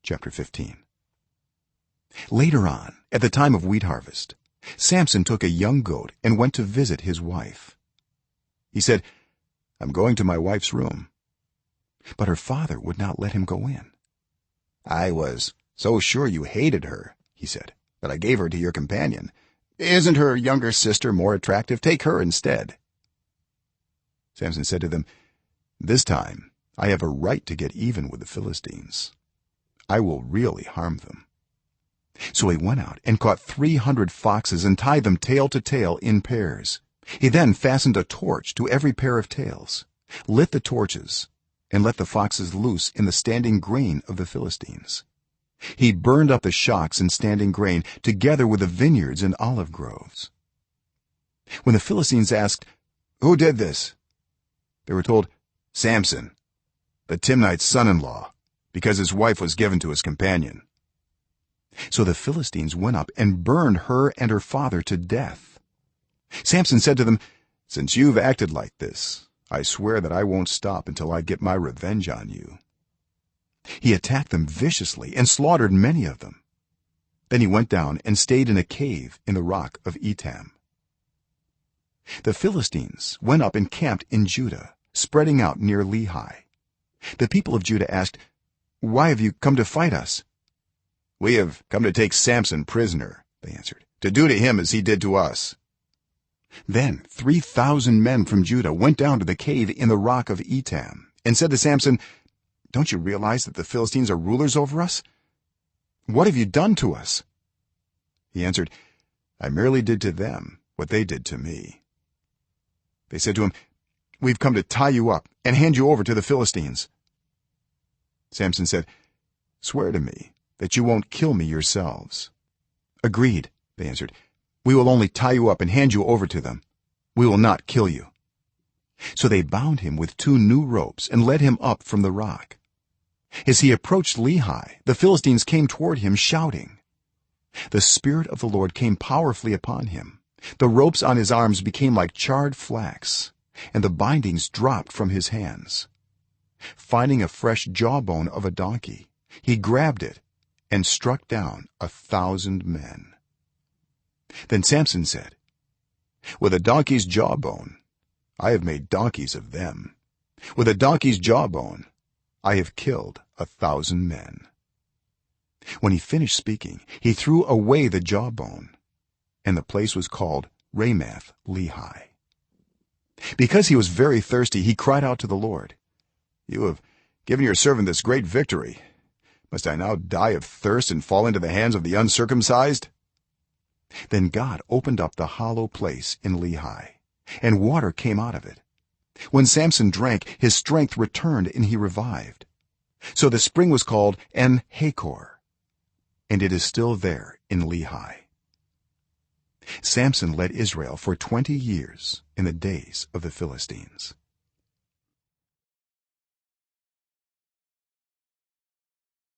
chapter 15. Later on, at the time of wheat harvest, Samson took a young goat and went to visit his wife. He said, "I'm going to my wife's room." But her father would not let him go in. "I was so sure you hated her," he said, "that I gave her to your companion. Isn't her younger sister more attractive? Take her instead." Samson said to them, "This time I have a right to get even with the Philistines. I will really harm them." So he went out and caught 300 foxes and tied them tail to tail in pairs. He then fastened a torch to every pair of tails, lit the torches, and let the foxes loose in the standing grain of the Philistines. He burned up the shocks and standing grain together with the vineyards and olive groves. When the Philistines asked, "Who did this?" they were told, "Samson, the Timnite's son-in-law, because his wife was given to his companion." So the Philistines went up and burned her and her father to death. Samson said to them, "Since you've acted like this, I swear that I won't stop until I get my revenge on you." He attacked them viciously and slaughtered many of them. Then he went down and stayed in a cave in the rock of Etam. The Philistines went up and camped in Judah, spreading out near Lehi. The people of Judah asked, "Why have you come to fight us?" "We have come to take Samson prisoner," they answered, "to do to him as he did to us." Then 3,000 men from Judah went down to the cave in the rock of Etam and said to Samson, "Don't you realize that the Philistines are rulers over us? What have you done to us?" He answered, "I merely did to them what they did to me." They said to him, "We've come to tie you up and hand you over to the Philistines." Samson said, "Swear to me that you won't kill me yourselves." "Agreed," they answered. "We will only tie you up and hand you over to them. We will not kill you." So they bound him with 2 new ropes and led him up from the rock. As he approached Lehi, the Philistines came toward him shouting. The Spirit of the Lord came powerfully upon him. The ropes on his arms became like charred flax, and the bindings dropped from his hands. Finding a fresh jawbone of a donkey, he grabbed it and struck down 1,000 men. Then Samson said, "With a donkey's jawbone I have made donkeys of them. With a donkey's jawbone I have killed 1,000 men." When he finished speaking, he threw away the jawbone, and the place was called Ramath Lehi. Because he was very thirsty, he cried out to the Lord, "You have given your servant this great victory. Must I now die of thirst and fall into the hands of the uncircumcised?" Then God opened up the hollow place in Lehi, and water came out of it. When Samson drank, his strength returned and he revived. So the spring was called En-Hakor, and it is still there in Lehi. Samson led Israel for 20 years in the days of the Philistines.